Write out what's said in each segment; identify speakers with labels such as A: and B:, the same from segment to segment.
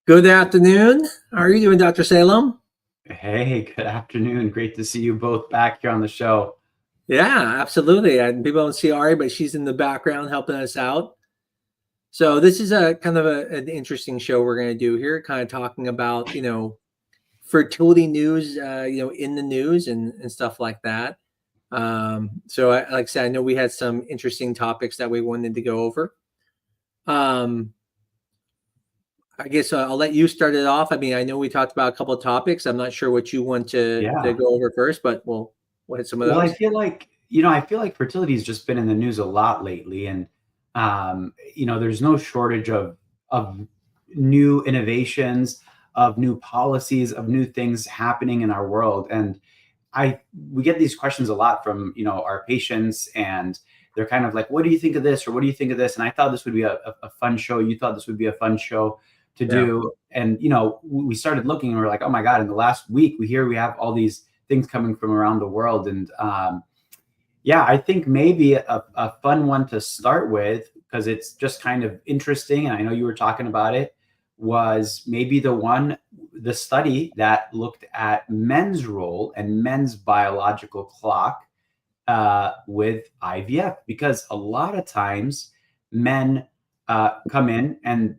A: Good afternoon. How are you doing, Dr. Salem?
B: Hey, good afternoon. Great to see you both back here on the show.
A: Yeah, absolutely. And people don't see Ari, but she's in the background helping us out. So this is a kind of an interesting show we're going to do here, kind of talking about, fertility news, in the news and stuff like that. Like I said, I know we had some interesting topics that we wanted to go over. Um, I guess I'll let you start it off. I mean, I know we talked about a couple of topics. I'm not sure what you want to
B: Yeah.
A: go over first, but we'll hit some of
B: Well, I
A: those.
B: feel like, I feel like fertility has just been in the news a lot lately. And there's no shortage of new innovations, of new policies, of new things happening in our world. And I we get these questions a lot from, our patients, and they're kind of like, what do you think of this? Or what do you think of this? And I thought this would be a fun show. You thought this would be a fun show to
A: Yeah.
B: do. And, we started looking and we're like, oh my God, in the last week, we have all these things coming from around the world. And yeah, I think maybe a fun one to start with, because it's just kind of interesting. And I know you were talking about it, was maybe the study that looked at men's role and men's biological clock with IVF, because a lot of times men come in, and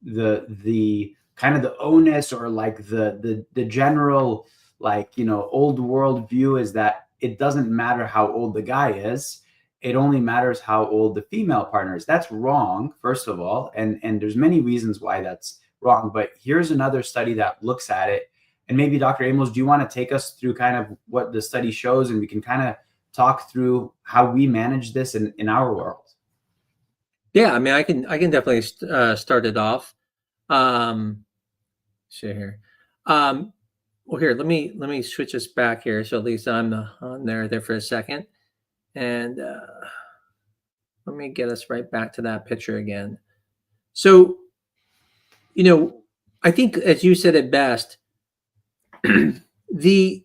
B: the kind of the onus, or like the general, like, old world view is that it doesn't matter how old the guy is, it only matters how old the female partner is. That's wrong, first of all, and there's many reasons why that's wrong. But here's another study that looks at it. And maybe Dr. Amos, do you want to take us through kind of what the study shows, and we can kind of talk through how we manage this in our world?
A: Yeah, I mean, I can definitely start it off. Um, see here. Um, well, here, let me switch us back here, so at least I'm on there for a second, and let me get us right back to that picture again. So, you know, I think as you said it best, the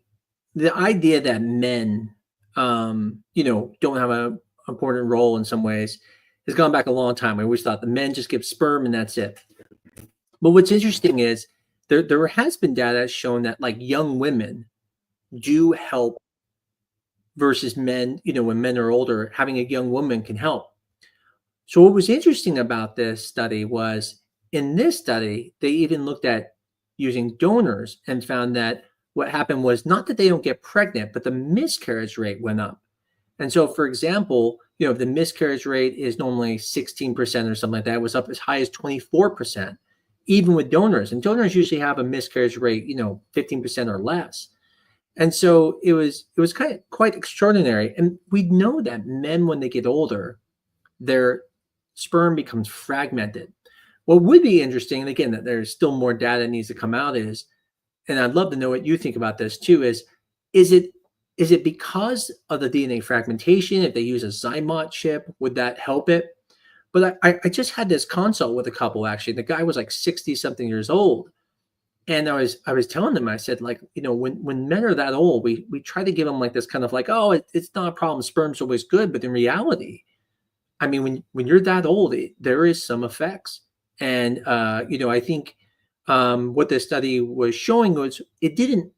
A: the idea that men, don't have a important role in some ways has gone back a long time. We always thought the men just give sperm and that's it. But what's interesting is there has been data that's shown that like young women do help versus men, when men are older, having a young woman can help. So what was interesting about this study was in this study, they even looked at using donors and found that what happened was not that they don't get pregnant, but the miscarriage rate went up. And so, for example, if the miscarriage rate is normally 16% or something like that, it was up as high as 24%, even with donors. And donors usually have a miscarriage rate, 15% or less. And so it was kind of quite extraordinary. And we know that men, when they get older, their sperm becomes fragmented. What would be interesting, and again, that there's still more data that needs to come out, is, and I'd love to know what you think about this too, is it is it because of the DNA fragmentation? If they use a Zymot chip, would that help it? But I just had this consult with a couple actually. The guy was like 60 something years old. And I was telling them, I said, like, when men are that old, we try to give them like this kind of like, oh, it's not a problem. Sperm's always good. But in reality, I mean, when you're that old, there is some effects. And I think what this study was showing was it didn't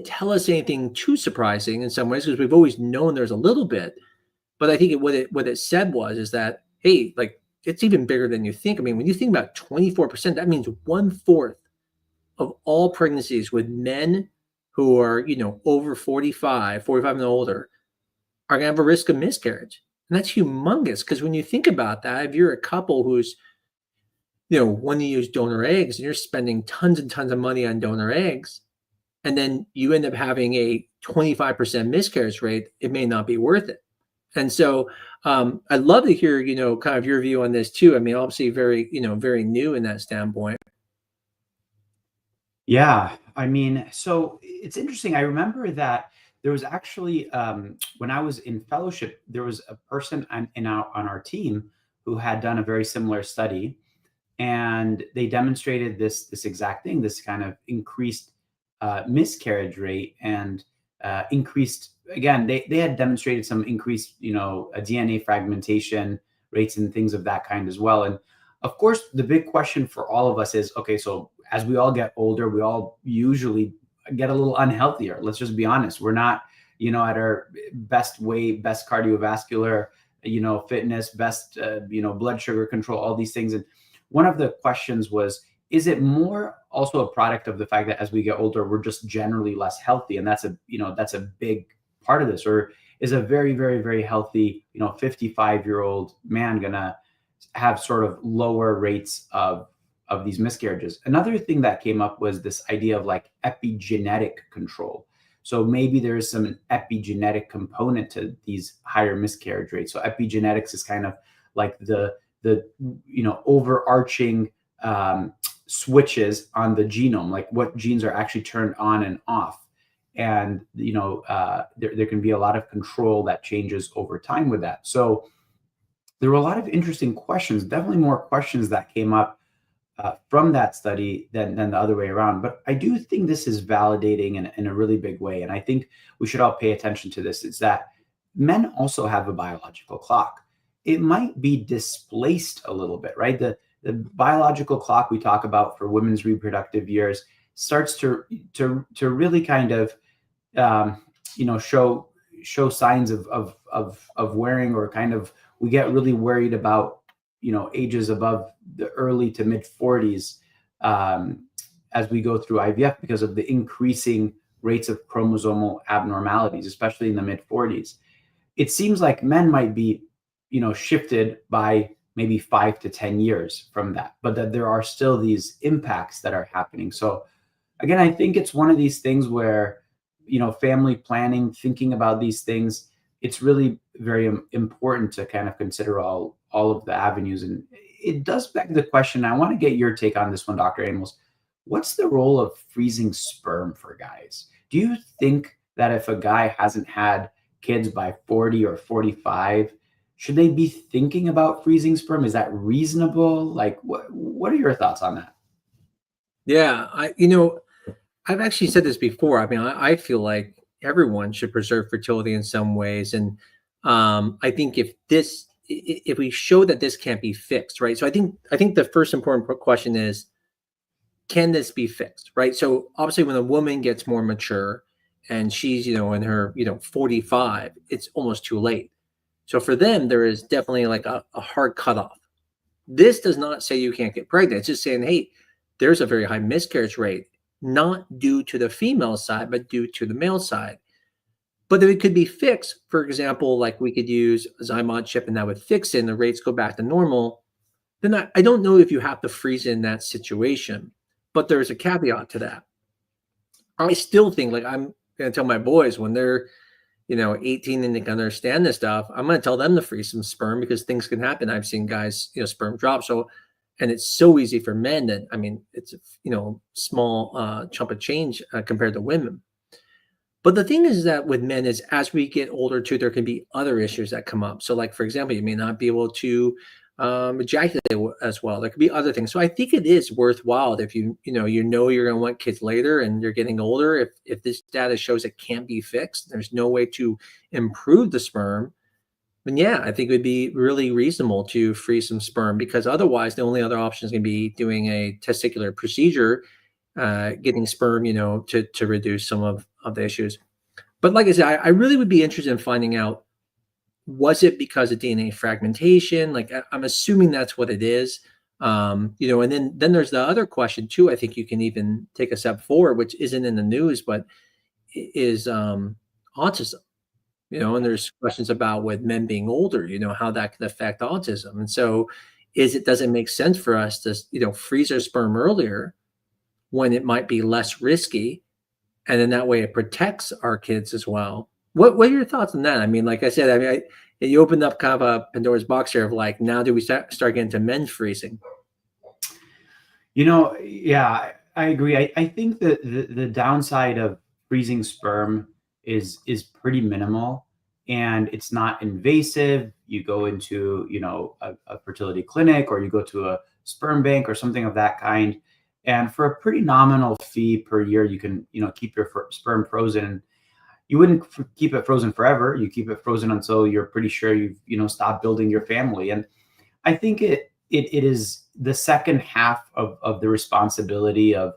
A: tell us anything too surprising in some ways because we've always known there's a little bit. But I think what it said was is that, hey, like, it's even bigger than you think. I mean, when you think about 24%, that means one fourth of all pregnancies with men who are over 45 and older are going to have a risk of miscarriage. And that's humongous because when you think about that, if you're a couple who's wanting to use donor eggs and you're spending tons and tons of money on donor eggs, and then you end up having a 25% miscarriage rate, it may not be worth it. And so I'd love to hear, kind of your view on this too. I mean, obviously very, very new in that standpoint.
B: Yeah, I mean, so it's interesting. I remember that there was actually, when I was in fellowship, there was a person on our team who had done a very similar study, and they demonstrated this exact thing, this kind of increased miscarriage rate, and increased, again, they had demonstrated some increased, DNA fragmentation rates and things of that kind as well. And Of course, the big question for all of us is, okay, so as we all get older, we all usually get a little unhealthier. Let's just be honest. We're not, at our best weight, best cardiovascular, fitness, best, blood sugar control, all these things. And one of the questions was, is it more also a product of the fact that as we get older, we're just generally less healthy? And that's a big part of this. Or is a very, very, very healthy, 55-year-old man gonna have sort of lower rates of these miscarriages? Another thing that came up was this idea of like epigenetic control. So maybe there is some epigenetic component to these higher miscarriage rates. So epigenetics is kind of like the overarching switches on the genome, like what genes are actually turned on and off. And there can be a lot of control that changes over time with that. So there were a lot of interesting questions, definitely more questions that came up from that study than the other way around. But I do think this is validating in a really big way. And I think we should all pay attention to this. It's that men also have a biological clock. It might be displaced a little bit, right? The biological clock we talk about for women's reproductive years starts to really kind of show signs of wearing, or kind of, we get really worried about ages above the early to mid 40s as we go through IVF, because of the increasing rates of chromosomal abnormalities, especially in the mid 40s. It seems like men might be shifted by maybe 5 to 10 years from that, but that there are still these impacts that are happening. So again, I think it's one of these things where family planning, thinking about these things, it's really very important to kind of consider all of the avenues. And it does beg the question, I want to get your take on this one, Dr. Amos. What's the role of freezing sperm for guys? Do you think that if a guy hasn't had kids by 40 or 45, should they be thinking about freezing sperm? Is that reasonable? Like, what are your thoughts on that?
A: Yeah, I've actually said this before. I mean, I feel like everyone should preserve fertility in some ways. And I think if we show that this can't be fixed, right? So I think the first important question is, can this be fixed, right? So obviously when a woman gets more mature and she's, in her, 45, it's almost too late. So for them, there is definitely like a hard cutoff. This does not say you can't get pregnant. It's just saying, hey, there's a very high miscarriage rate, not due to the female side, but due to the male side. But if it could be fixed, for example, like we could use a Zymon chip and that would fix it and the rates go back to normal, then I don't know if you have to freeze in that situation. But there's a caveat to that. I still think, like, I'm going to tell my boys when they're 18 and they can understand this stuff, I'm going to tell them to freeze some sperm, because things can happen. I've seen guys, sperm drop. So, and it's so easy for men that, I mean, it's, small chunk of change compared to women. But the thing is that with men is, as we get older too, there can be other issues that come up. So like, for example, you may not be able to ejaculate as well. There could be other things. So I think it is worthwhile if you're going to want kids later and you're getting older. If this data shows it can't be fixed, there's no way to improve the sperm, then yeah, I think it would be really reasonable to freeze some sperm, because otherwise the only other option is going to be doing a testicular procedure, getting sperm, to reduce some of the issues. But like I said, I really would be interested in finding out, was it because of DNA fragmentation? Like, I'm assuming that's what it is. And then there's the other question too. I think you can even take a step forward, which isn't in the news, but is autism. And there's questions about with men being older, how that can affect autism. And so does it make sense for us to, freeze our sperm earlier when it might be less risky? And then that way it protects our kids as well. What are your thoughts on that? I mean, like I said, you opened up kind of a Pandora's box here of like, now do we start getting to men freezing?
B: Yeah, I agree. I think that the downside of freezing sperm is pretty minimal, and it's not invasive. You go into, a fertility clinic, or you go to a sperm bank or something of that kind. And for a pretty nominal fee per year, you can, keep your sperm frozen. You wouldn't keep it frozen forever. You keep it frozen until you're pretty sure you've, stopped building your family. And I think it it is the second half of the responsibility of,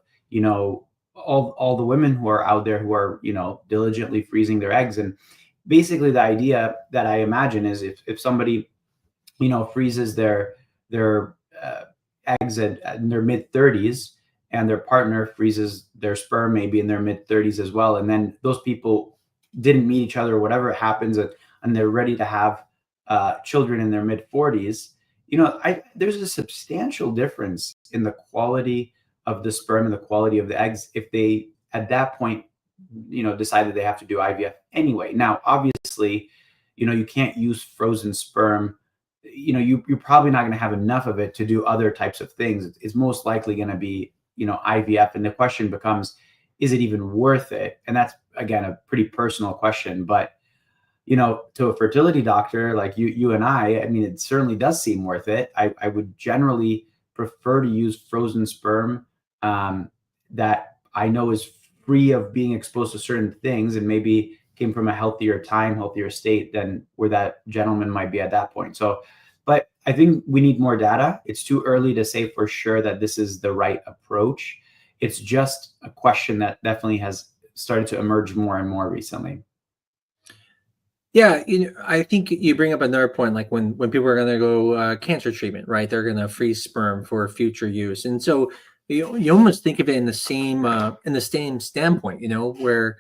B: all the women who are out there who are, diligently freezing their eggs. And basically the idea that I imagine is if somebody, freezes their eggs in their mid 30s, and their partner freezes their sperm maybe in their mid 30s as well, and then those people didn't meet each other or whatever happens, and they're ready to have children in their mid 40s, there's a substantial difference in the quality of the sperm and the quality of the eggs if they at that point decided they have to do IVF anyway. Now obviously, you can't use frozen sperm. You're probably not going to have enough of it to do other types of things. It's most likely going to be IVF, and the question becomes, is it even worth it? And that's, again, a pretty personal question. But to a fertility doctor like you and I mean, it certainly does seem worth it. I would generally prefer to use frozen sperm that I know is free of being exposed to certain things and maybe came from a healthier time, healthier state than where that gentleman might be at that point. So, but I think we need more data. It's too early to say for sure that this is the right approach. It's just a question that definitely has started to emerge more and more recently.
A: Yeah, I think you bring up another point, like when people are going to go cancer treatment, right? They're going to freeze sperm for future use, and so you almost think of it in the same standpoint, where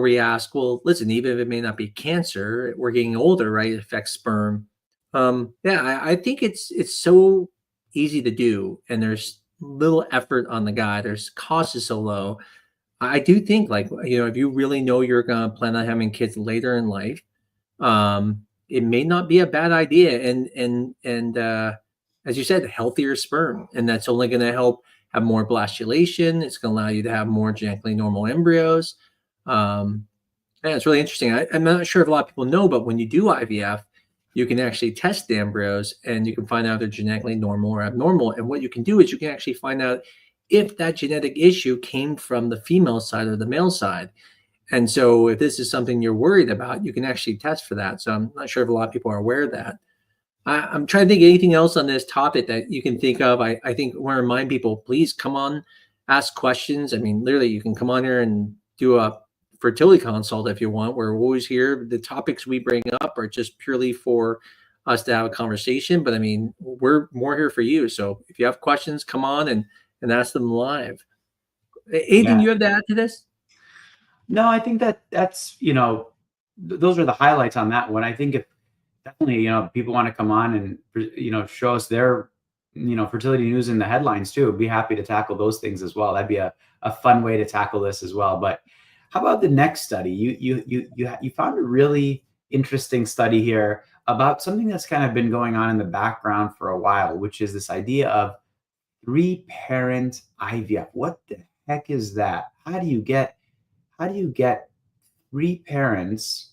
A: we ask, well, listen, even if it may not be cancer, we're getting older, right? It affects sperm. Yeah, I think it's so easy to do, and there's little effort on the guy. There's cost is so low. I do think, like, if you really know you're gonna plan on having kids later in life, it may not be a bad idea. And as you said, healthier sperm, and that's only going to help have more blastulation. It's going to allow you to have more genetically normal embryos. Yeah, it's really interesting. I'm not sure if a lot of people know, but when you do IVF, you can actually test the embryos and you can find out if they're genetically normal or abnormal. And what you can do is you can actually find out if that genetic issue came from the female side or the male side. And so if this is something you're worried about, you can actually test for that. So I'm not sure if a lot of people are aware of that. I'm trying to think of anything else on this topic that you can think of. I think I want to remind people, please come on, ask questions. I mean, literally, you can come on here and do a fertility consult if you want. We're always here. The topics we bring up are just purely for us to have a conversation. But I mean, we're more here for you. So if you have questions, come on and ask them live. Anything you have to add to this?
B: No, I think that's those are the highlights on that one. I think if definitely people want to come on and show us their fertility news in the headlines too, be happy to tackle those things as well. That'd be a fun way to tackle this as well. But how about the next study? You found a really interesting study here about something that's kind of been going on in the background for a while, which is this idea of 3-parent IVF. What the heck is that? How do you get 3 parents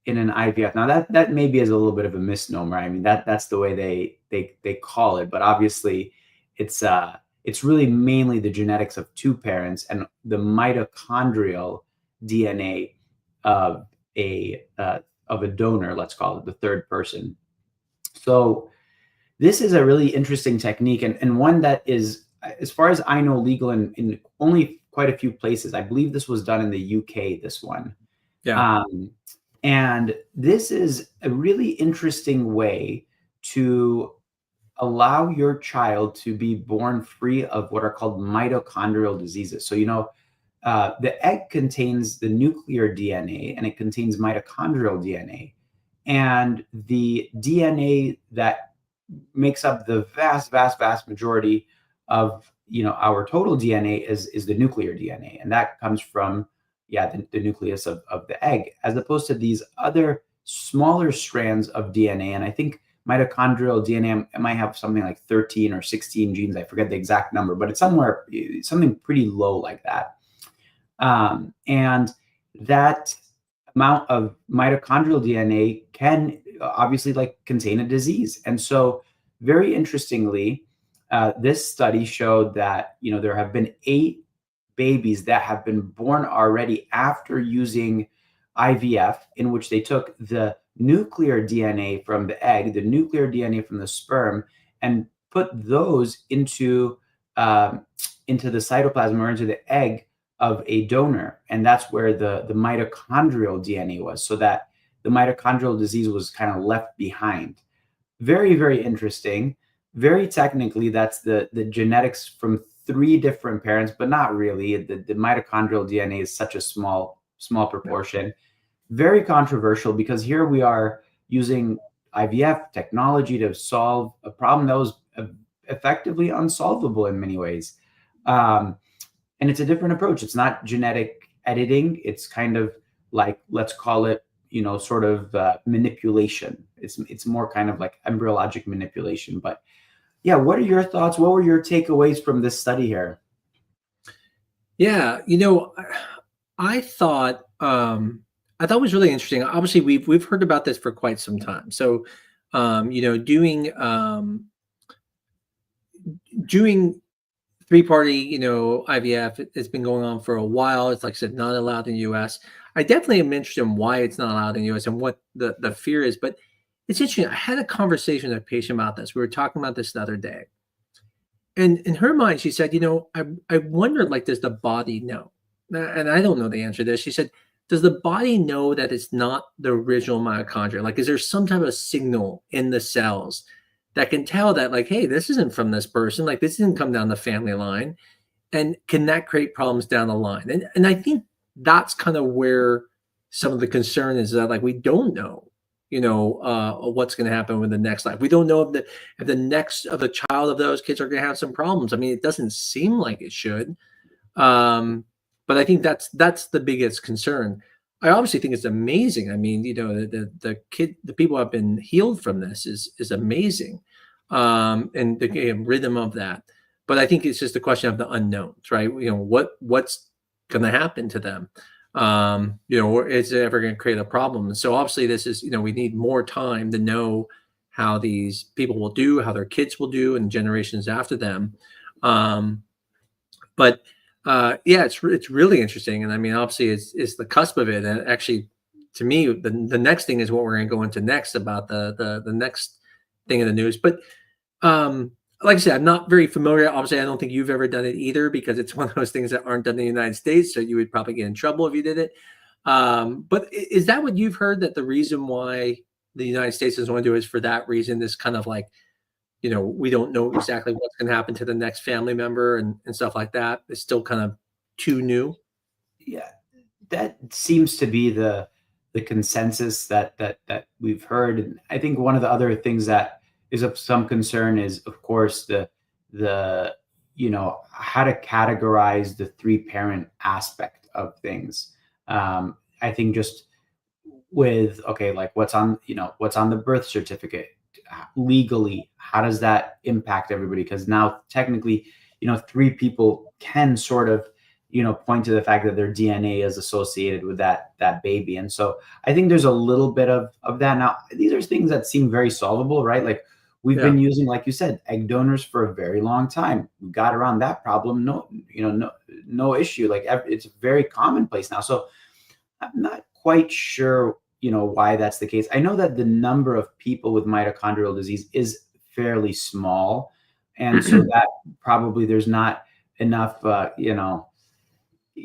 B: in an IVF? Now that maybe is a little bit of a misnomer. I mean, that's the way they call it, but obviously it's really mainly the genetics of 2 parents and the mitochondrial DNA of a donor, let's call it the third person. So this is a really interesting technique and one that is, as far as I know, legal in only quite a few places. I believe this was done in the UK, this one.
A: Yeah.
B: And this is a really interesting way to allow your child to be born free of what are called mitochondrial diseases. So, the egg contains the nuclear DNA and it contains mitochondrial DNA. And the DNA that makes up the vast, vast, vast majority of our total DNA is the nuclear DNA. And that comes from the nucleus of the egg, as opposed to these other smaller strands of DNA. And I think mitochondrial DNA might have something like 13 or 16 genes. I forget the exact number, but it's something pretty low like that. And that amount of mitochondrial DNA can obviously contain a disease. And so very interestingly, this study showed that, there have been 8 babies that have been born already after using IVF, in which they took the nuclear DNA from the egg, the nuclear DNA from the sperm, and put those into the cytoplasm or into the egg of a donor. And that's where the mitochondrial DNA was, so that the mitochondrial disease was kind of left behind. Very, very interesting. Very technically, that's the genetics from 3 different parents, but not really. The mitochondrial DNA is such a small proportion. Very controversial, because here we are using IVF technology to solve a problem that was effectively unsolvable in many ways. And it's a different approach. It's not genetic editing. It's kind of like, let's call it, sort of manipulation. It's more kind of like embryologic manipulation. But yeah, what are your thoughts? What were your takeaways from this study here?
A: Yeah, I thought it was really interesting. Obviously, we've heard about this for quite some time. So, doing 3-party, IVF has been going on for a while. It's like I said, not allowed in the U.S. I definitely am interested in why it's not allowed in the U.S. and what the fear is. But it's interesting. I had a conversation with a patient about this. We were talking about this the other day. And in her mind, she said, I wondered, like, does the body know? And I don't know the answer to this. She said, does the body know that it's not the original mitochondria? Like, is there some type of signal in the cells that can tell that, like, hey, this isn't from this person, like this didn't come down the family line, and can that create problems down the line? And I think that's kind of where some of the concern is, that like we don't know, what's going to happen with the next life. We don't know if the next of the child of those kids are going to have some problems. I mean, it doesn't seem like it should, but I think that's the biggest concern. I obviously think it's amazing. I mean, the people who have been healed from this is amazing, and the rhythm of that. But I think it's just a question of the unknowns, right? What's going to happen to them? Or is it ever going to create a problem? So obviously, this is, we need more time to know how these people will do, how their kids will do, and generations after them. But yeah, it's really interesting, and I mean, obviously, it's the cusp of it. And actually, to me, the next thing is what we're going to go into next, about the next thing in the news. But like I said, I'm not very familiar. Obviously, I don't think you've ever done it either, because it's one of those things that aren't done in the United States. So you would probably get in trouble if you did it. But is that what you've heard, that the reason why the United States doesn't want to do it is for that reason? This kind of like, we don't know exactly what's going to happen to the next family member and stuff like that. It's still kind of too new.
B: Yeah, that seems to be the consensus that we've heard. And I think one of the other things that is of some concern is, of course, the how to categorize the 3-parent aspect of things. I think just with, okay, like what's on the birth certificate legally, how does that impact everybody? Because now technically, 3 people can sort of, point to the fact that their DNA is associated with that baby. And so I think there's a little bit of that. Now, these are things that seem very solvable, right? Like, we've been using, like you said, egg donors for a very long time. We got around that problem. No issue. Like, it's very commonplace now. So I'm not quite sure, why that's the case. I know that the number of people with mitochondrial disease is fairly small. And so that probably there's not enough,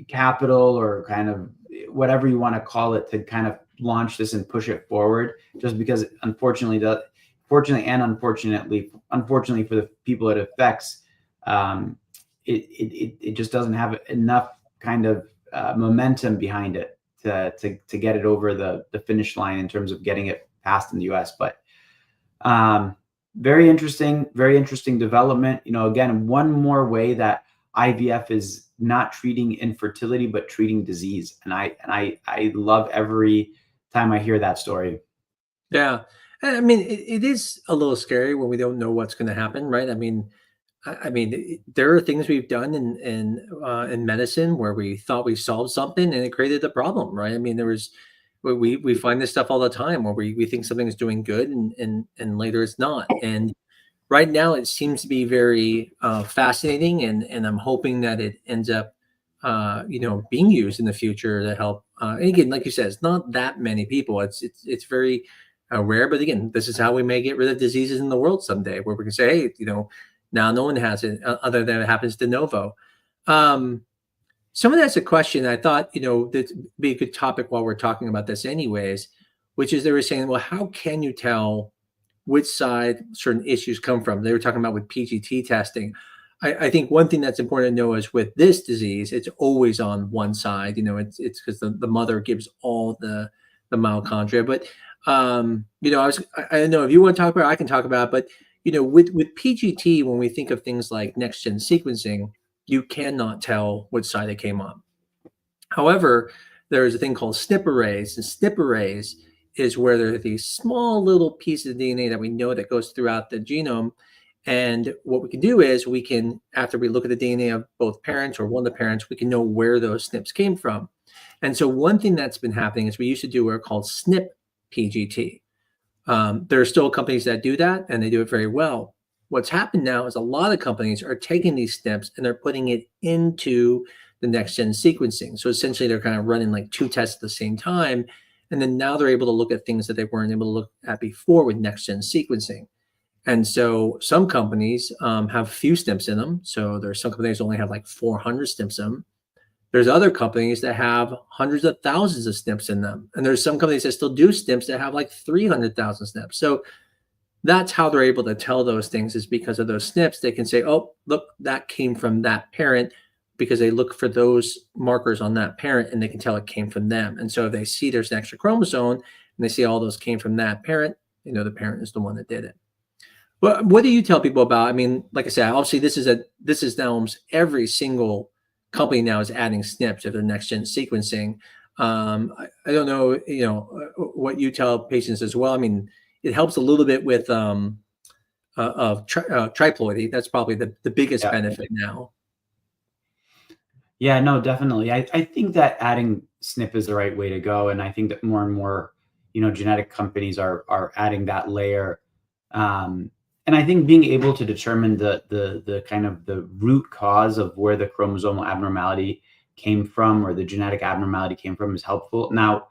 B: capital, or kind of whatever you want to call it, to kind of launch this and push it forward, just because unfortunately for the people it affects, it just doesn't have enough kind of momentum behind it to get it over the finish line in terms of getting it passed in the US. But very interesting development. Again, one more way that IVF is not treating infertility, but treating disease. And I love every time I hear that story.
A: Yeah. I mean, it is a little scary when we don't know what's going to happen, right? I mean, there are things we've done in medicine where we thought we solved something and it created a problem, right? I mean, we find this stuff all the time where we think something is doing good, and later it's not. And right now it seems to be very fascinating, and I'm hoping that it ends up being used in the future to help. And again, like you said, it's not that many people. It's very rare, but again, this is how we may get rid of diseases in the world someday, where we can say, hey, now no one has it other than it happens de novo. Someone asked a question. I thought, that'd be a good topic while we're talking about this anyways, which is they were saying, well, how can you tell which side certain issues come from? They were talking about with PGT testing. I think one thing that's important to know is with this disease, it's always on one side. It's because the mother gives all the mitochondria. But I don't know if you want to talk about it, I can talk about it. But with PGT, when we think of things like next gen sequencing, you cannot tell which side it came on. However, there is a thing called SNP arrays, and SNP arrays is where there are these small little pieces of DNA that we know that goes throughout the genome. And what we can do is we can, after we look at the DNA of both parents or one of the parents, we can know where those SNPs came from. And so one thing that's been happening is we used to do what are called SNP PGT. There are still companies that do that, and they do it very well. What's happened now is a lot of companies are taking these SNPs and they're putting it into the next gen sequencing. So essentially they're kind of running like two tests at the same time. And then now they're able to look at things that they weren't able to look at before with next gen sequencing. And so some companies have few SNPs in them. So there's some companies that only have like 400 SNPs in them. There's other companies that have hundreds of thousands of SNPs in them. And there's some companies that still do SNPs that have like 300,000 SNPs. So that's how they're able to tell those things, is because of those SNPs. They can say, oh, look, that came from that parent, because they look for those markers on that parent and they can tell it came from them. And so if they see there's an extra chromosome and they see all those came from that parent, the parent is the one that did it. But what do you tell people about? I mean, like I said, obviously this is now almost every single company now is adding SNPs to their next gen sequencing. I don't know, what you tell patients as well. I mean, it helps a little bit with triploidy. That's probably the biggest benefit now.
B: Yeah, no, definitely. I think that adding SNP is the right way to go. And I think that more and more, genetic companies are adding that layer. And I think being able to determine the kind of the root cause of where the chromosomal abnormality came from, or the genetic abnormality came from, is helpful. Now,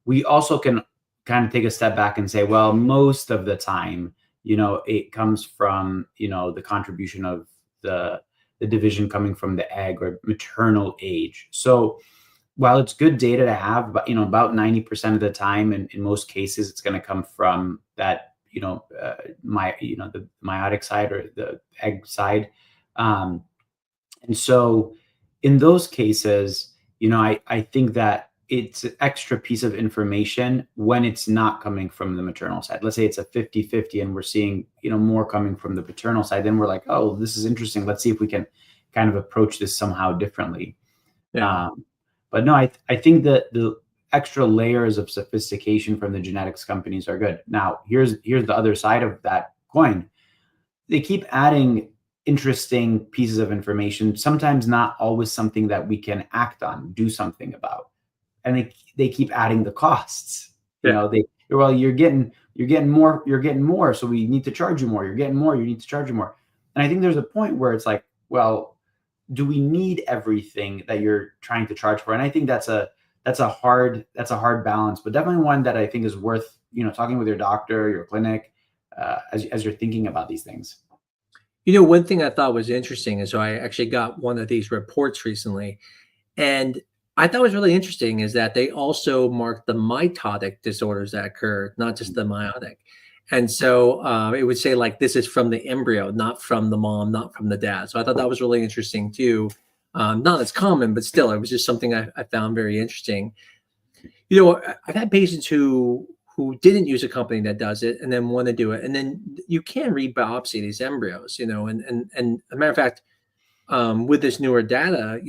B: we also can kind of take a step back and say, well, most of the time, it comes from, the contribution of the division coming from the egg or maternal age. So while it's good data to have, but about 90% of the time, and in most cases, it's going to come from that, the meiotic side or the egg side. And so in those cases, I think that it's an extra piece of information when it's not coming from the maternal side. Let's say it's a 50-50 and we're seeing, more coming from the paternal side. Then we're like, oh, this is interesting. Let's see if we can kind of approach this somehow differently.
A: Yeah.
B: But no, I think that the extra layers of sophistication from the genetics companies are good. Now, here's the other side of that coin. They keep adding interesting pieces of information, sometimes not always something that we can act on, do something about. And they keep adding the costs.
A: Yeah.
B: You're getting more, so we need to charge you more. You're getting more, you need to charge you more. And I think there's a point where it's like, well, do we need everything that you're trying to charge for? And I think that's a hard balance, but definitely one that I think is worth, talking with your doctor, your clinic, as you're thinking about these things.
A: One thing I thought was interesting is, so I actually got one of these reports recently, and I thought was really interesting is that they also marked the mitotic disorders that occur, not just the meiotic. And so it would say like, this is from the embryo, not from the mom, not from the dad. So I thought that was really interesting too. Not as common, but still, it was just something I found very interesting. I've had patients who didn't use a company that does it and then want to do it. And then you can re-biopsy these embryos, and as a matter of fact, with this newer data,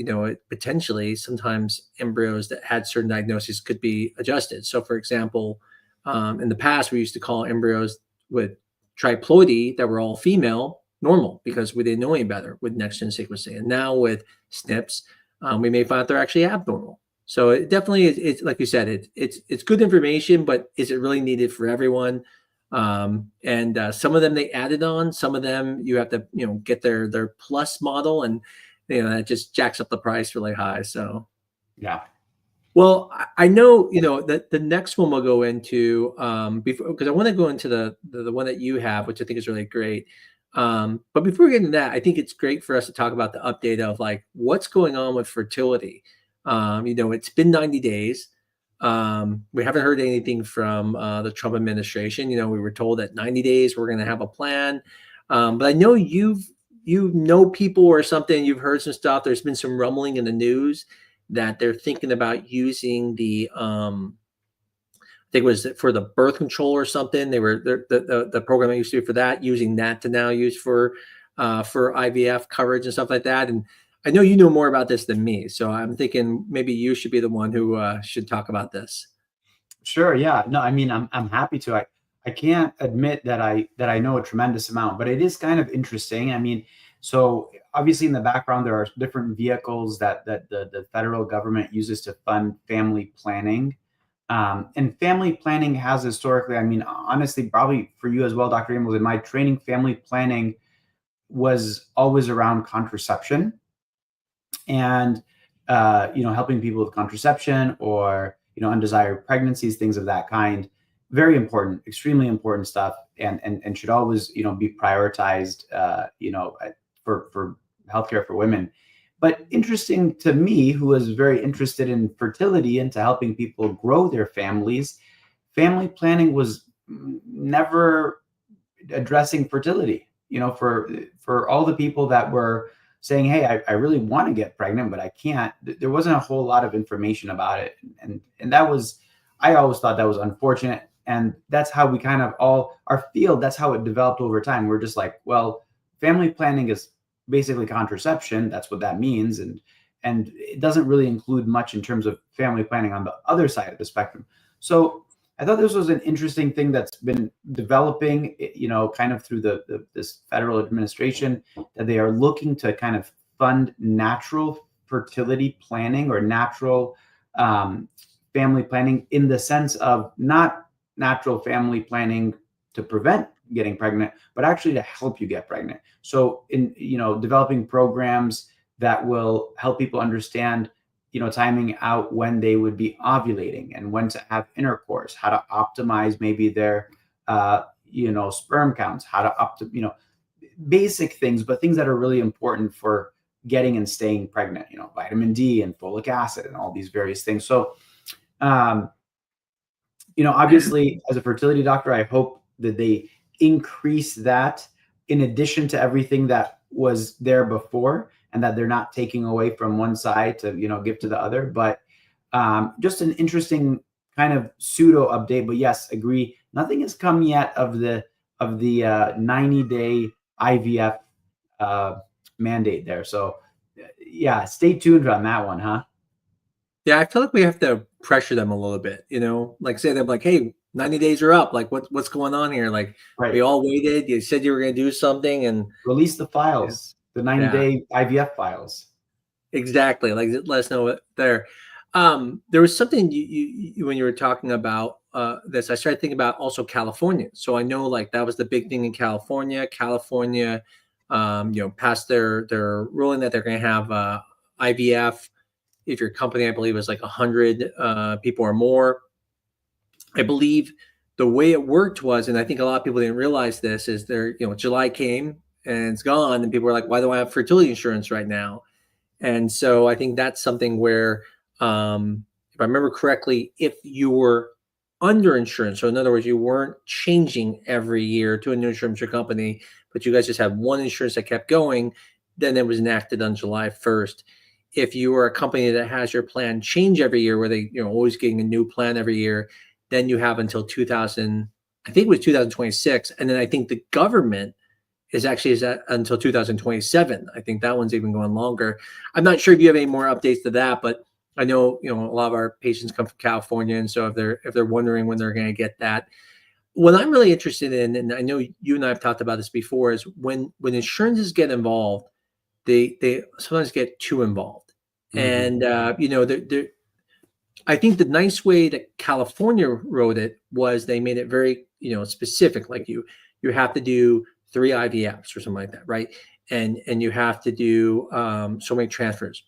A: potentially sometimes embryos that had certain diagnoses could be adjusted. So for example, in the past, we used to call embryos with triploidy that were all female normal because we didn't know any better with next-gen sequencing. And now with SNPs, we may find out they're actually abnormal. So it definitely is, it's like you said, it's good information, but is it really needed for everyone? And some of them they added on, some of them you have to, get their plus model, and that just jacks up the price really high. So
B: yeah.
A: Well, I know, that the next one we'll go into, before, because I want to go into the one that you have, which I think is really great. But before we get into that, I think it's great for us to talk about the update of like what's going on with fertility. It's been 90 days. We haven't heard anything from the Trump administration. We were told that 90 days we're going to have a plan. But I know you know people or something. You've heard some stuff. There's been some rumbling in the news that they're thinking about using I think it was for the birth control or something. They were the program that used to be for that, using that to now use for IVF coverage and stuff like that. And I know you know more about this than me, so I'm thinking maybe you should be the one who should talk about this.
B: Sure. Yeah. No, I mean, I'm happy to. I can't admit that I know a tremendous amount, but it is kind of interesting. I mean, so obviously in the background there are different vehicles that the federal government uses to fund family planning. And family planning has historically, I mean, honestly, probably for you as well, Dr. Amos, in my training, family planning was always around contraception and helping people with contraception or undesired pregnancies, things of that kind. Very important, extremely important stuff, and should always be prioritized. For healthcare for women. But interesting to me, who was very interested in fertility and to helping people grow their families, family planning was never addressing fertility. For all the people that were saying, hey, I really want to get pregnant, but I can't, there wasn't a whole lot of information about it. And that was, I always thought that was unfortunate. And that's how we kind of our field, that's how it developed over time. We're just like, well, family planning is basically contraception. That's what that means. And it doesn't really include much in terms of family planning on the other side of the spectrum. So I thought this was an interesting thing that's been developing, kind of through this federal administration, that they are looking to kind of fund natural fertility planning or natural family planning, in the sense of not natural family planning to prevent getting pregnant, but actually to help you get pregnant. So in developing programs that will help people understand timing out when they would be ovulating and when to have intercourse, how to optimize maybe their sperm counts, how to basic things, but things that are really important for getting and staying pregnant, vitamin D and folic acid and all these various things. So obviously as a fertility doctor, I hope that they increase that in addition to everything that was there before, and that they're not taking away from one side to give to the other. But just an interesting kind of pseudo update. But yes, agree, nothing has come yet of the 90-day IVF mandate there. So yeah, stay tuned on that one, huh?
A: Yeah, I feel like we have to pressure them a little bit, like say them like, hey, 90 days are up. Like what's going on here? Like we
B: Right.
A: all waited. You said you were going to do something, and
B: Release the
A: yeah,
B: files, the
A: yeah,
B: 90-day IVF files.
A: exactly. Like let us know what there. There was something you when you were talking about this, I started thinking about also California. So I know like that was the big thing in California. California, passed their ruling that they're going to have IVF if your company, I believe, is like 100 people or more. I believe the way it worked was, and I think a lot of people didn't realize this, is July came and it's gone, and people were like, why do I have fertility insurance right now? And so I think that's something where, if I remember correctly, if you were under insurance, so in other words, you weren't changing every year to a new insurance company, but you guys just had one insurance that kept going, then it was enacted on July 1st. If you are a company that has your plan change every year, where they, always getting a new plan every year, then you have until 2000, I think it was 2026. And then I think the government is that until 2027. I think that one's even going longer. I'm not sure if you have any more updates to that, but I know, a lot of our patients come from California. And so if they're wondering when they're going to get that, what I'm really interested in, and I know you and I have talked about this before, is when insurances get involved, they sometimes get too involved.
B: Mhm.
A: And I think the nice way that California wrote it was they made it very, specific. Like you have to do 3 IVFs or something like that, right? And you have to do so many transfers.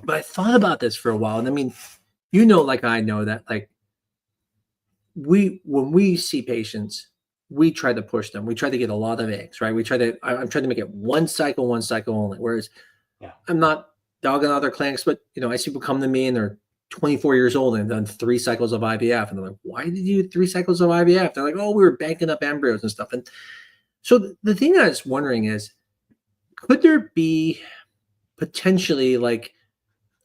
A: But I thought about this for a while, and I mean, you know, like I know that, like, when we see patients, we try to push them. We try to get a lot of eggs, right? I'm trying to make it one cycle only. Whereas
B: Yeah.
A: I'm not dogging other clinics, but I see people come to me and they're 24 years old and done 3 cycles of IVF. And they're like, why did you do 3 cycles of IVF? They're like, oh, we were banking up embryos and stuff. And so the thing I was wondering is, could there be potentially like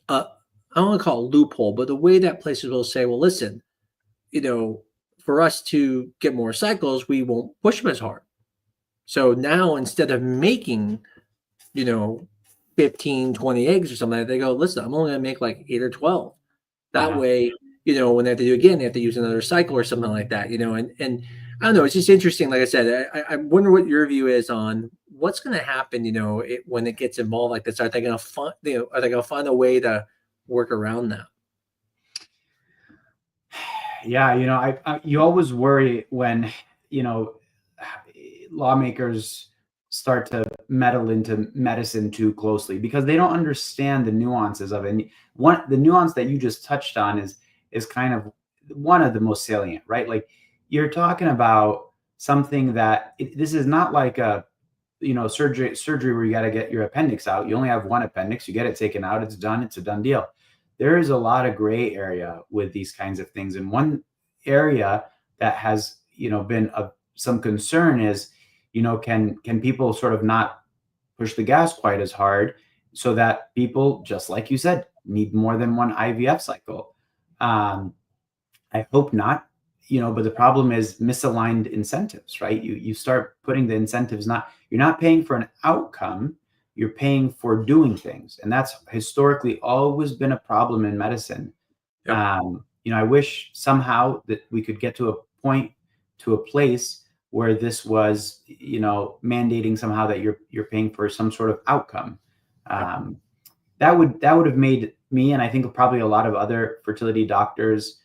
A: a, I don't want to call it a loophole, but the way that places will say, well, listen, for us to get more cycles, we won't push them as hard. So now instead of making, 15, 20 eggs or something, they go, listen, I'm only going to make like 8 or 12. That way, when they have to do it again, they have to use another cycle or something like that, and I don't know. It's just interesting. Like I said, I wonder what your view is on what's going to happen, when it gets involved like this. Are they going to find, are they going to find a way to work around that?
B: Yeah, you always worry when lawmakers start to meddle into medicine too closely because they don't understand the nuances of it. And the nuance that you just touched on is kind of one of the most salient, right? Like you're talking about something that this is not like a surgery where you got to get your appendix out. You only have one appendix, you get it taken out, it's done, it's a done deal. There is a lot of gray area with these kinds of things. And one area that has, been of some concern is, can people sort of not push the gas quite as hard so that people, just like you said, need more than one IVF cycle? I hope not, but the problem is misaligned incentives, right? You start putting the incentives, you're not paying for an outcome, you're paying for doing things. And that's historically always been a problem in medicine. Yep. I wish somehow that we could get to a place where this was, mandating somehow that you're paying for some sort of outcome. That would have made me, and I think probably a lot of other fertility doctors,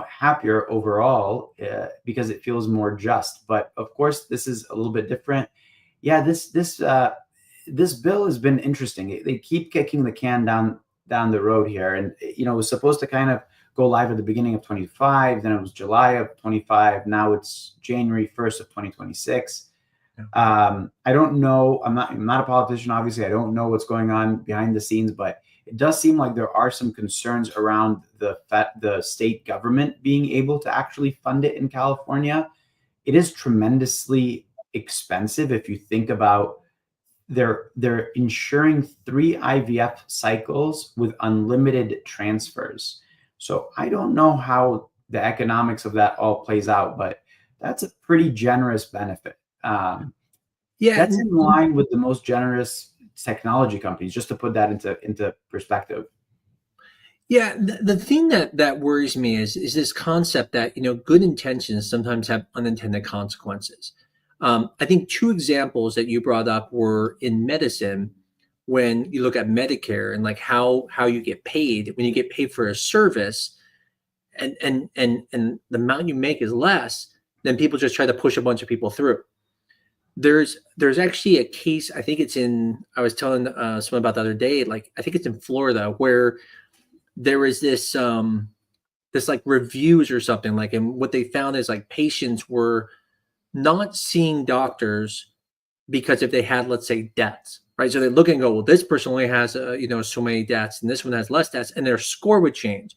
B: happier overall, because it feels more just. But of course, this is a little bit different. Yeah, this bill has been interesting. They keep kicking the can down the road here, and it was supposed to kind of go live at the beginning of 25, then it was July of 25, now it's January 1st of 2026. Yeah. I don't know. I'm not a politician, obviously. I don't know what's going on behind the scenes, but it does seem like there are some concerns around the state government being able to actually fund it in California. It is tremendously expensive if you think about they're insuring 3 IVF cycles with unlimited transfers. So I don't know how the economics of that all plays out, but that's a pretty generous benefit. That's in line with the most generous technology companies, just to put that into perspective.
A: Yeah, the thing that worries me is this concept that good intentions sometimes have unintended consequences. I think 2 examples that you brought up were in medicine, when you look at Medicare and like how you get paid. When you get paid for a service, and the amount you make is less, then people just try to push a bunch of people through. There's actually a case, I think it's I was telling someone about the other day, like I think it's in Florida, where there is this like reviews or something, like, and what they found is like patients were not seeing doctors because if they had, let's say, deaths, right? So they look and go, well, this person only has so many deaths, and this one has less deaths, and their score would change.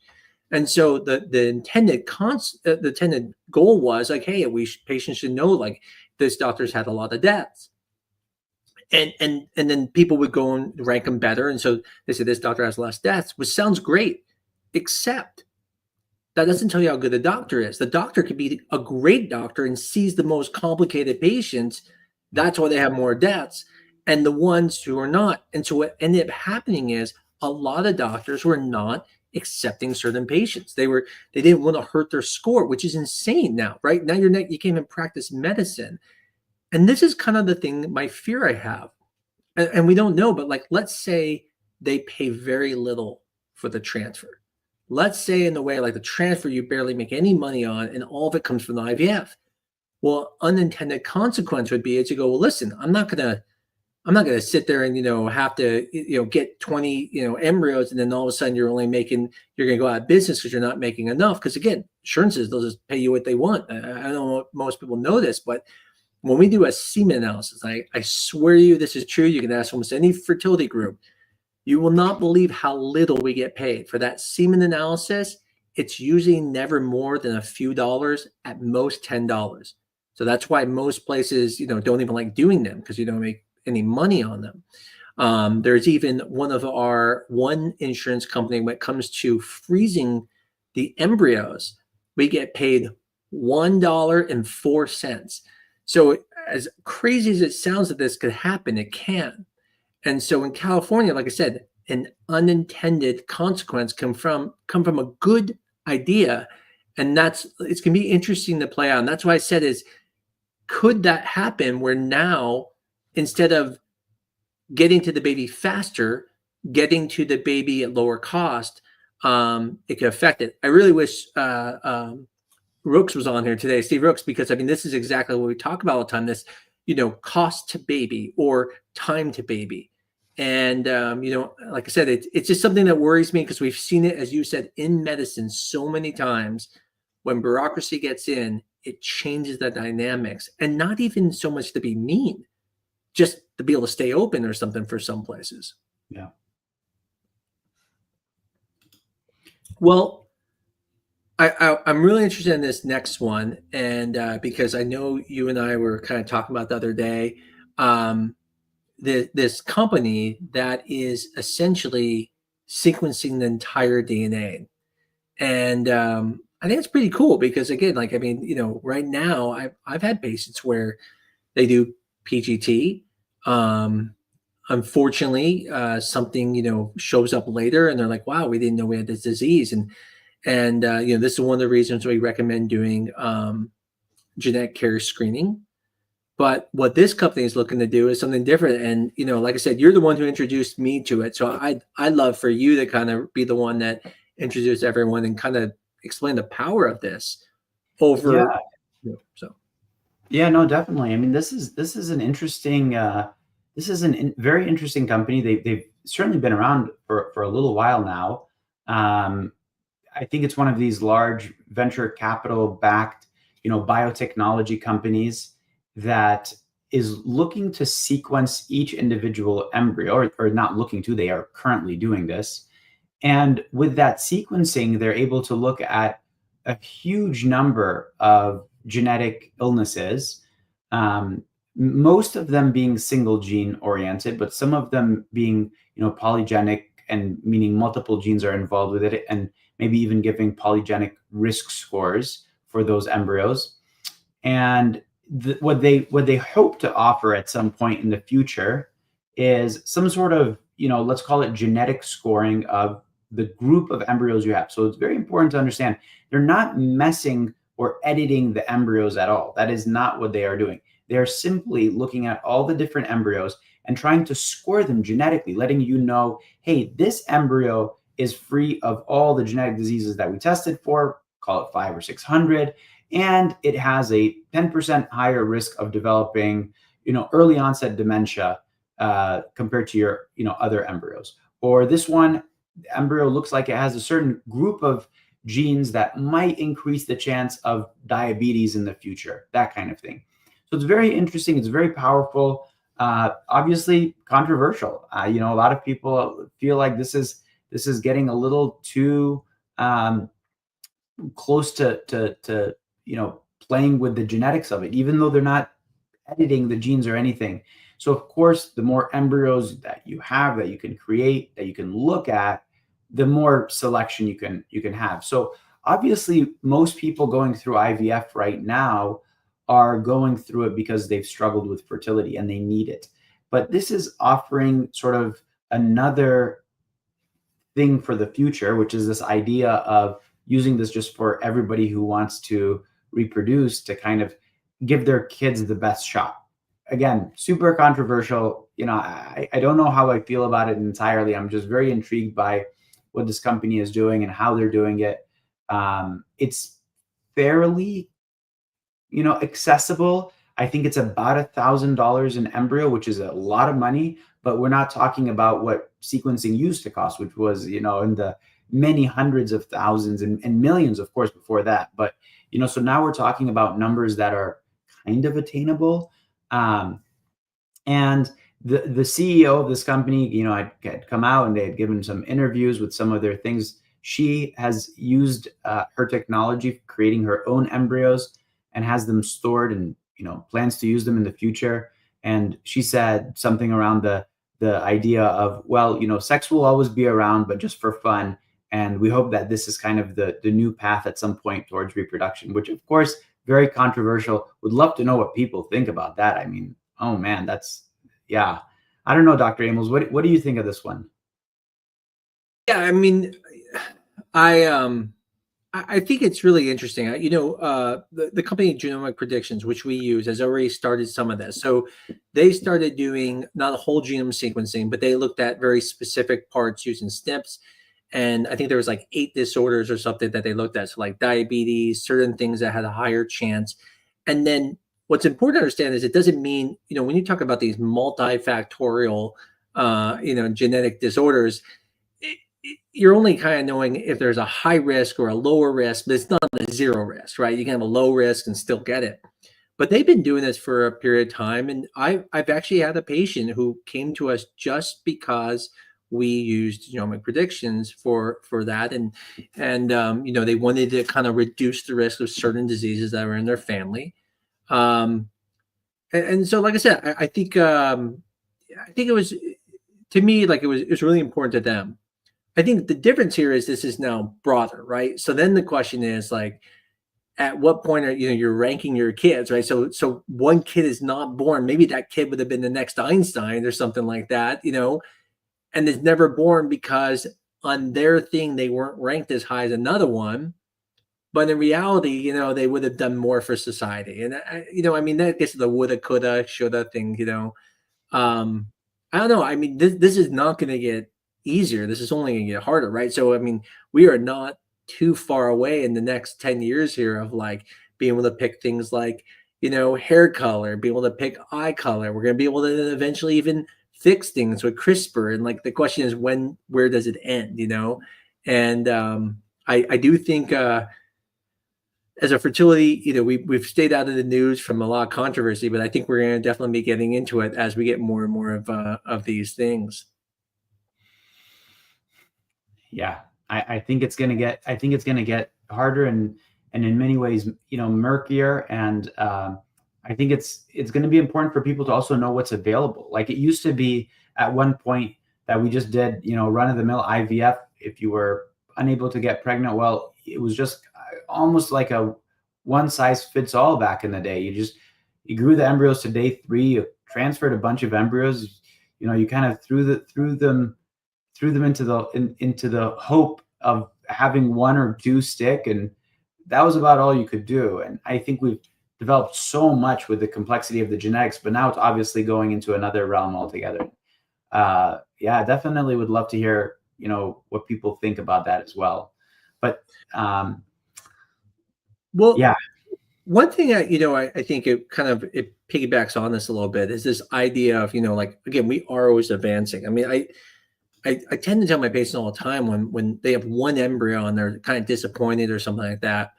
A: And so the intended goal was like, hey, patients should know like this doctor's had a lot of deaths, and then people would go and rank them better. And so they said this doctor has less deaths, which sounds great, except that doesn't tell you how good the doctor is. The doctor could be a great doctor and sees the most complicated patients. That's why they have more deaths, and the ones who are not. And so what ended up happening is a lot of doctors were not accepting certain patients. They didn't want to hurt their score, which is insane now, right? Now you can't even practice medicine. And this is kind of the thing, my fear I have. And we don't know, but like, let's say they pay very little for the transfer. Let's say in the way, like the transfer, you barely make any money on, and all of it comes from the IVF. Well, unintended consequence would be to go, well, listen, I'm not gonna I'm not going to sit there and, have to, get 20, embryos, and then all of a sudden you're going to go out of business because you're not making enough. Because again, insurances, they'll just pay you what they want. I don't know if most people know this, but when we do a semen analysis, I swear to you, this is true. You can ask almost any fertility group. You will not believe how little we get paid for that semen analysis. It's usually never more than a few dollars, at most $10. So that's why most places, don't even like doing them, because you don't make any money on them. There's even one insurance company, when it comes to freezing the embryos, we get paid $1.04. So as crazy as it sounds that this could happen, it can. And so in California, like I said, an unintended consequence come from a good idea. And it's going to be interesting to play out. And that's why I said could that happen where now, instead of getting to the baby faster, getting to the baby at lower cost, it could affect it. I really wish Rooks was on here today, Steve Rooks, because this is exactly what we talk about all the time, this, cost to baby or time to baby. And, like I said, it's just something that worries me, because we've seen it, as you said, in medicine so many times. When bureaucracy gets in, it changes the dynamics, and not even so much to be mean, just to be able to stay open or something for some places.
B: Yeah.
A: Well, I'm really interested in this next one, and because I know you and I were kind of talking about the other day, this company that is essentially sequencing the entire DNA, and I think it's pretty cool, because again, right now I've had patients where they do PGT. Unfortunately, something shows up later, and they're like, "Wow, we didn't know we had this disease." And this is one of the reasons we recommend doing genetic carrier screening. But what this company is looking to do is something different. And like I said, you're the one who introduced me to it, so I'd love for you to kind of be the one that introduce everyone and kind of explain the power of this over.
B: Yeah, no, definitely. This is an interesting very interesting company. They've certainly been around for a little while now. I think it's one of these large venture capital backed, biotechnology companies that is looking to sequence each individual embryo, or not looking to, they are currently doing this. And with that sequencing, they're able to look at a huge number of genetic illnesses, most of them being single gene oriented, but some of them being, polygenic, and meaning multiple genes are involved with it, and maybe even giving polygenic risk scores for those embryos. And what they hope to offer at some point in the future is some sort of, let's call it genetic scoring of the group of embryos you have. So it's very important to understand they're not messing or editing the embryos at all. That is not what they are doing. They are simply looking at all the different embryos and trying to score them genetically, letting you know, hey, this embryo is free of all the genetic diseases that we tested for, call it 500 or 600, and it has a 10% higher risk of developing, early onset dementia compared to your, other embryos. Or this one embryo looks like it has a certain group of genes that might increase the chance of diabetes in the future, that kind of thing. So it's very interesting. It's very powerful. Obviously controversial. A lot of people feel like this is getting a little too close to playing with the genetics of it, even though they're not editing the genes or anything. So of course, the more embryos that you have, that you can create, that you can look at, the more selection you can have. So obviously, most people going through IVF right now are going through it because they've struggled with fertility and they need it. But this is offering sort of another thing for the future, which is this idea of using this just for everybody who wants to reproduce, to kind of give their kids the best shot. Again, super controversial. I don't know how I feel about it entirely. I'm just very intrigued by what this company is doing and how they're doing it. It's fairly, accessible. I think it's about $1,000 an embryo, which is a lot of money, but we're not talking about what sequencing used to cost, which was, in the many hundreds of thousands and millions, of course, before that. But, so now we're talking about numbers that are kind of attainable. And the CEO of this company, had come out and they had given some interviews with some of their things. She has used her technology for creating her own embryos and has them stored and, plans to use them in the future. And she said something around the idea of, well, sex will always be around, but just for fun. And we hope that this is kind of the new path at some point towards reproduction, which of course, very controversial. Would love to know what people think about that. I mean, oh man, yeah. I don't know, Dr. Amos, what do you think of this one?
A: Yeah, I mean, I think it's really interesting. The company Genomic Predictions, which we use, has already started some of this. So they started doing not a whole genome sequencing, but they looked at very specific parts using SNPs. And I think there was like 8 disorders or something that they looked at. So like diabetes, certain things that had a higher chance. And then what's important to understand is it doesn't mean, when you talk about these multifactorial, genetic disorders, you're only kind of knowing if there's a high risk or a lower risk, but it's not a zero risk, right? You can have a low risk and still get it. But they've been doing this for a period of time. And I've actually had a patient who came to us just because we used genomic predictions for that. And they wanted to kind of reduce the risk of certain diseases that were in their family. And so, like I said, I think it was, to me, like it was really important to them. I think the difference here is this is now broader, right? So then the question is like, at what point are you're ranking your kids, right? So one kid is not born. Maybe that kid would have been the next Einstein or something like that, and is never born because on their thing they weren't ranked as high as another one. But in reality, they would have done more for society. And that gets to the woulda, coulda, shoulda thing. I don't know. I mean, this is not going to get easier. This is only going to get harder, right? So, I mean, we are not too far away in the next 10 years here of like being able to pick things like, hair color, be able to pick eye color. We're going to be able to eventually even fix things with CRISPR. And like, the question is where does it end, And I do think as a fertility, we've stayed out of the news from a lot of controversy, but I think we're going to definitely be getting into it as we get more and more of these things.
B: Yeah, I think it's going to get harder and in many ways, murkier. And I think it's going to be important for people to also know what's available. Like it used to be at one point that we just did, run of the mill IVF. If you were unable to get pregnant, well, it was just almost like a one size fits all back in the day. You grew the embryos to day 3, you transferred a bunch of embryos, you kind of threw them into the hope of having 1 or 2 stick, and that was about all you could do. And I think we've developed so much with the complexity of the genetics, but now it's obviously going into another realm altogether. Yeah, definitely would love to hear, what people think about that as well. But
A: well,
B: yeah,
A: one thing I think it piggybacks on this a little bit is this idea of, like, again, we are always advancing. I mean, I tend to tell my patients all the time when they have one embryo and they're kind of disappointed or something like that.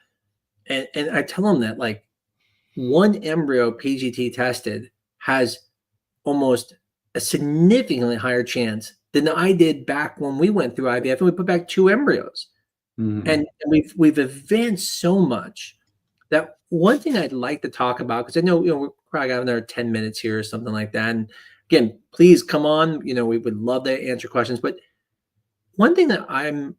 A: And I tell them that like one embryo PGT tested has almost a significantly higher chance than I did back when we went through IVF and we put back 2 embryos.
B: Mm-hmm.
A: And we've advanced so much that one thing I'd like to talk about, because I know, we're probably got another 10 minutes here or something like that. And again, please come on, we would love to answer questions. But one thing that I'm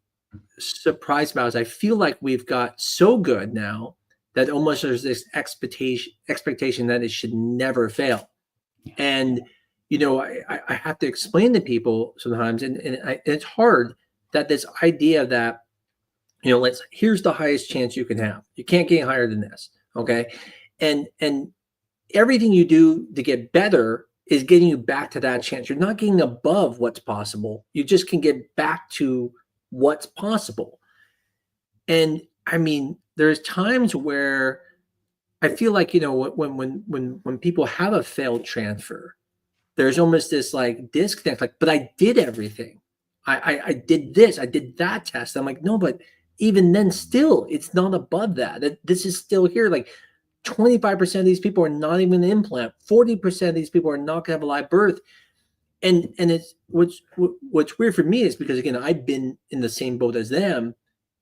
A: surprised about is I feel like we've got so good now that almost there's this expectation that it should never fail. And, I have to explain to people sometimes, and it's hard, that this idea that, here's the highest chance you can have. You can't get higher than this. Okay. And everything you do to get better is getting you back to that chance. You're not getting above what's possible. You just can get back to what's possible. And I mean, there's times where I feel like, when people have a failed transfer, there's almost this like disconnect, like, but I did everything. I did this, I did that test. I'm like, no, but even then, still, it's not above that. This is still here. Like 25% of these people are not even an implant. 40% of these people are not gonna have a live birth. And it's what's weird for me is because again, I've been in the same boat as them.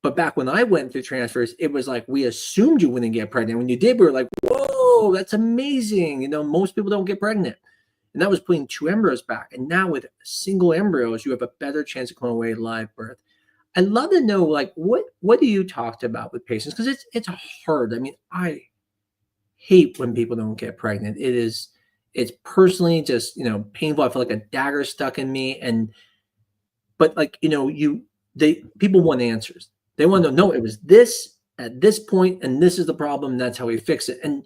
A: But back when I went through transfers, it was like we assumed you wouldn't get pregnant. When you did, we were like, whoa, that's amazing. Most people don't get pregnant. And that was putting two embryos back. And now with single embryos, you have a better chance of going away live birth. I'd love to know, like, what do you talk about with patients? Because it's hard. I mean, I hate when people don't get pregnant. It's personally just painful. I feel like a dagger stuck in me. But like people want answers. They want to know, no, it was this at this point, and this is the problem. And that's how we fix it. And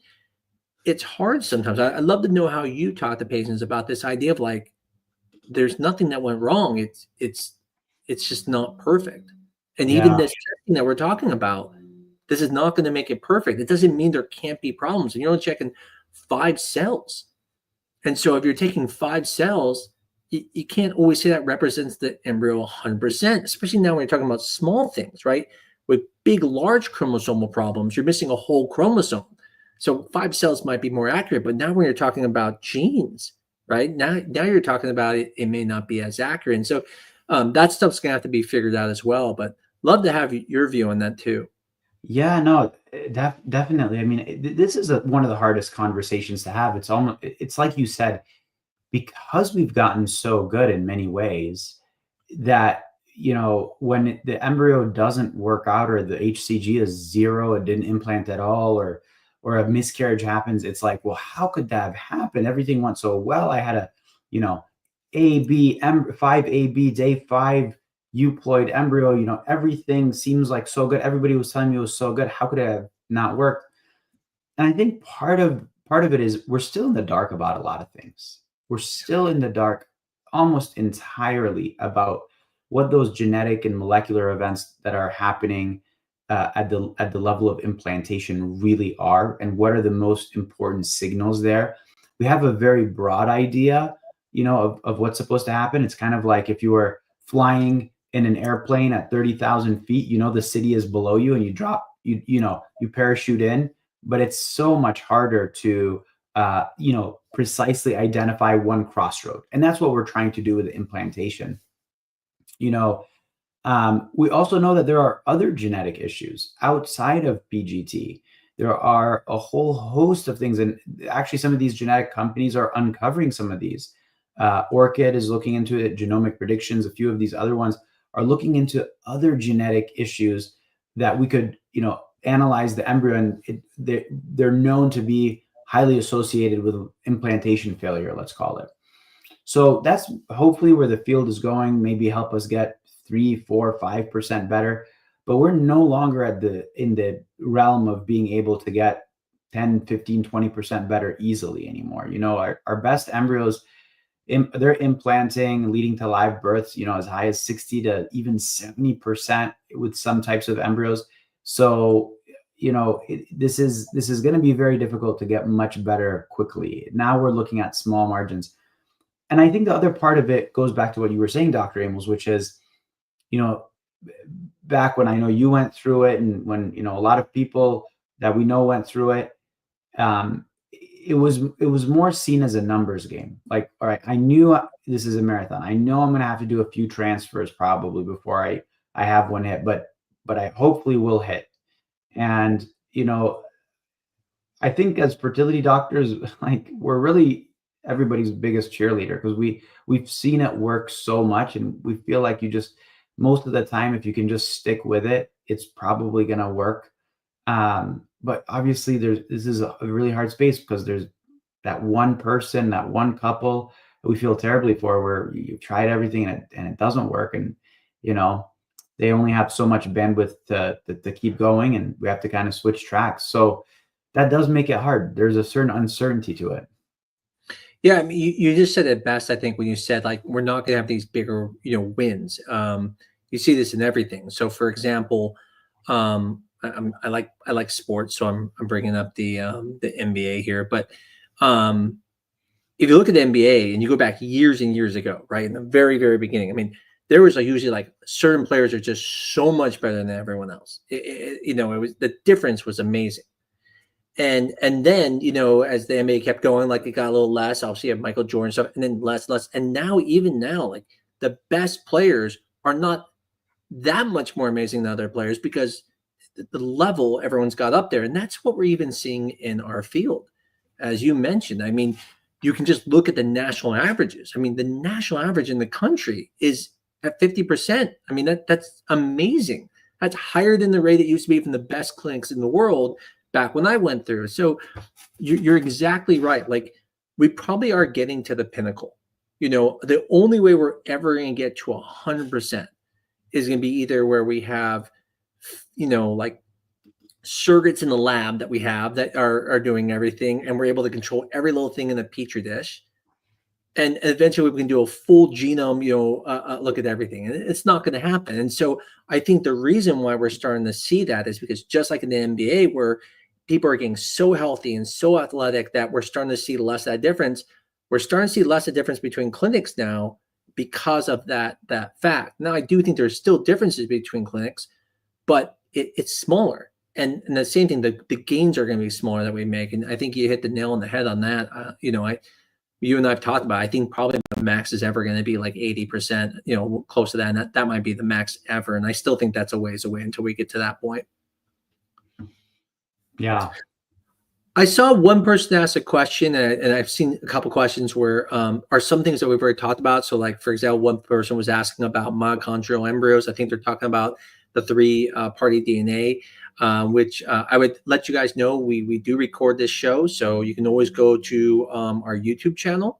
A: it's hard sometimes. I'd love to know how you talk to patients about this idea of like, there's nothing that went wrong. It's just not perfect. And even
B: Yeah.
A: this testing that we're talking about, this is not going to make it perfect. It doesn't mean there can't be problems. And you're only checking 5 cells. And so if you're taking 5 cells, you can't always say that represents the embryo 100%, especially now when you're talking about small things, right? With big, large chromosomal problems, you're missing a whole chromosome. So 5 cells might be more accurate, but now when you're talking about genes, right? Now you're talking about it may not be as accurate. And so that stuff's gonna have to be figured out as well. But love to have your view on that too.
B: Yeah, no, definitely. I mean, this is one of the hardest conversations to have. It's like you said, because we've gotten so good in many ways that, when the embryo doesn't work out or the HCG is 0, it didn't implant at all, or a miscarriage happens, it's like, well, how could that have happened? Everything went so well. I had a, you know, 5AB, day 5 euploid embryo, everything seems like so good. Everybody was telling me it was so good. How could it have not worked? And I think part of it is we're still in the dark about a lot of things. We're still in the dark almost entirely about what those genetic and molecular events that are happening at the level of implantation really are, and what are the most important signals there. We have a very broad idea, of what's supposed to happen. It's kind of like if you were flying in an airplane at 30,000 feet, the city is below you, and you parachute in, but it's so much harder to precisely identify one crossroad. And that's what we're trying to do with the implantation. We also know that there are other genetic issues outside of PGT. There are a whole host of things. And actually, some of these genetic companies are uncovering some of these. Orchid is looking into it, Genomic Predictions, a few of these other ones are looking into other genetic issues that we could, analyze the embryo, and they're known to be highly associated with implantation failure, let's call it. So that's hopefully where the field is going, maybe help us get 3, 4, 5% better. But we're no longer in the realm of being able to get 10, 15, 20% better easily anymore. Our best embryos, they're implanting, leading to live births, as high as 60 to even 70% with some types of embryos. So, this is going to be very difficult to get much better quickly. Now we're looking at small margins. And I think the other part of it goes back to what you were saying, Dr. Amos, which is, back when I know you went through it, and when, a lot of people that we know went through it, it was more seen as a numbers game. Like, all right, I knew this is a marathon. I know I'm going to have to do a few transfers probably before I have one hit, but I hopefully will hit. And, I think as fertility doctors, like, we're really everybody's biggest cheerleader, because we've seen it work so much, and we feel like most of the time, if you can just stick with it, it's probably going to work. But obviously this is a really hard space, because there's that one person, that one couple that we feel terribly for, where you've tried everything and it doesn't work. And, they only have so much bandwidth to keep going, and we have to kind of switch tracks. So that does make it hard. There's a certain uncertainty to it.
A: Yeah, I mean, you just said it best, I think, when you said, like, we're not going to have these bigger, wins. You see this in everything. So, for example, I like sports, so I'm bringing up the NBA here. But if you look at the NBA and you go back years and years ago, right, in the very, very beginning, I mean, there was usually like certain players are just so much better than everyone else. It was, the difference was amazing. And then, as the NBA kept going, like it got a little less. Obviously, you have Michael Jordan stuff, and then less. And now, even now, like the best players are not that much more amazing than other players because the level everyone's got up there. And that's what we're even seeing in our field. As you mentioned, I mean, you can just look at the national averages. I mean, the national average in the country is at 50%. I mean, that's amazing. That's higher than the rate it used to be from the best clinics in the world back when I went through. So you're exactly right. Like, we probably are getting to the pinnacle. The only way we're ever going to get to 100% is going to be either where we have, like surrogates in the lab that we have that are doing everything, and we're able to control every little thing in a petri dish. And eventually we can do a full genome, look at everything. And it's not going to happen. And so I think the reason why we're starting to see that is because just like in the NBA, where people are getting so healthy and so athletic that we're starting to see less of that difference. We're starting to see less of difference between clinics now because of that fact. Now, I do think there's still differences between clinics, but it's smaller. And the same thing, the gains are going to be smaller that we make. And I think you hit the nail on the head on that. You and I have talked about, I think probably the max is ever going to be like 80%, close to that. And that might be the max ever. And I still think that's a ways away until we get to that point.
B: Yeah.
A: I saw one person ask a question, and I've seen a couple questions where are some things that we've already talked about. So like, for example, one person was asking about mitochondrial embryos. I think they're talking about the three-party DNA, which I would let you guys know we do record this show. So you can always go to our YouTube channel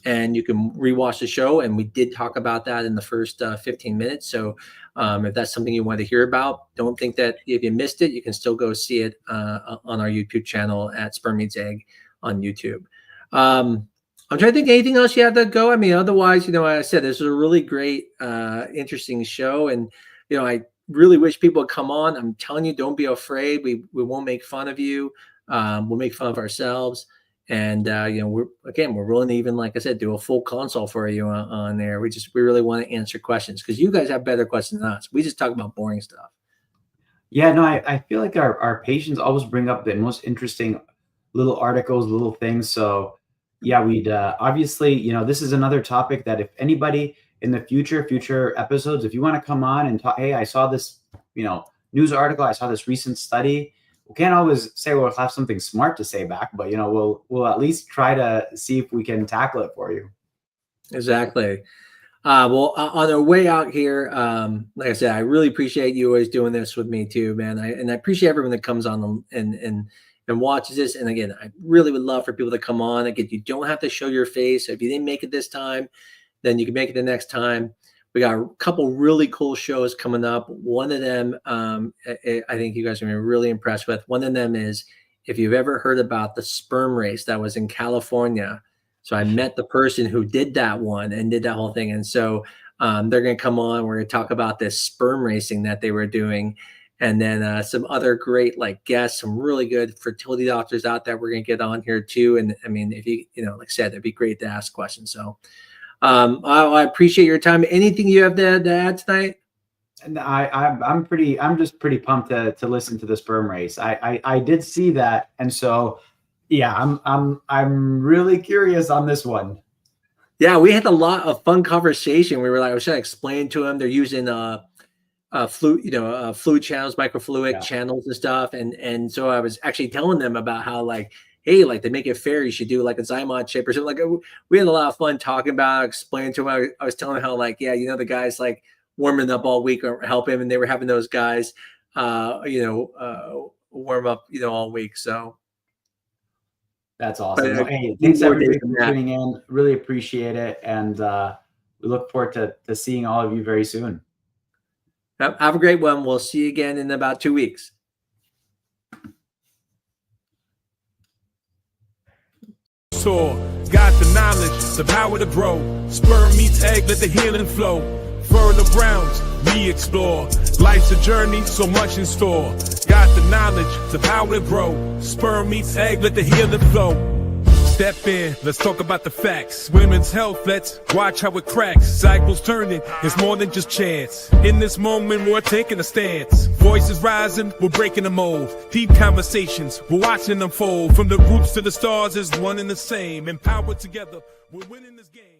A: and you can rewatch the show. And we did talk about that in the first 15 minutes. So if that's something you want to hear about, don't think that if you missed it, you can still go see it on our YouTube channel at Sperm Meets Egg on YouTube. I'm trying to think anything else you have to go. I mean, otherwise, I said, this is a really great, interesting show. And, I really wish people would come on. I'm telling you, don't be afraid. We won't make fun of you. We'll make fun of ourselves. And, we're willing to even, like I said, do a full consult for you on there. We really want to answer questions because you guys have better questions than us. We just talk about boring stuff.
B: Yeah, no, I feel like our patients always bring up the most interesting little articles, little things. So yeah, we'd obviously, this is another topic that if anybody in the future episodes, if you want to come on and talk, hey, I saw this, news article, I saw this recent study. We can't always say we'll have something smart to say back, but we'll at least try to see if we can tackle it for you.
A: Exactly. Well, on our way out here, like I said, I really appreciate you always doing this with me too, man. I appreciate everyone that comes on and watches this. And again, I really would love for people to come on. Again, you don't have to show your face. So if you didn't make it this time, then you can make it the next time. We got a couple really cool shows coming up. One of them, I think you guys are going to be really impressed with. One of them is, if you've ever heard about the sperm race that was in California. So I met the person who did that one and did that whole thing. And so they're going to come on. We're going to talk about this sperm racing that they were doing. And then some other great guests, some really good fertility doctors out there we're going to get on here too. And I mean, if you like I said, it'd be great to ask questions. So I appreciate your time. Anything you have to add tonight?
B: And I'm just pretty pumped to listen to the sperm race. I did see that, and so yeah, I'm really curious on this one.
A: Yeah, we had a lot of fun conversation. We were I was trying to explain to them they're using fluid channels, microfluidic channels and stuff, and so I was actually telling them about how hey, to make it fair, you should do a Zymod chip or something. We had a lot of fun talking about it, explaining to him. I was telling him how the guys warming up all week or help him, and they were having those guys warm up all week. So
B: that's awesome. Well, hey, thanks everybody for tuning in. Really appreciate it, and we look forward to seeing all of you very soon.
A: Have a great one. We'll see you again in about 2 weeks.
C: Got the knowledge, the power to grow. Sperm meets egg, let the healing flow. fertile grounds we explore. Life's a journey, so much in store. Got the knowledge to power it grow. Sperm meets egg, let the healing flow. Step in, let's talk about the facts. Women's health, let's watch how it cracks. Cycles turning, it's more than just chance. In this moment, we're taking a stance. Voices rising, we're breaking the mold. Deep conversations, we're watching them unfold. From the roots to the stars is one and the same. Empowered together, we're winning this game.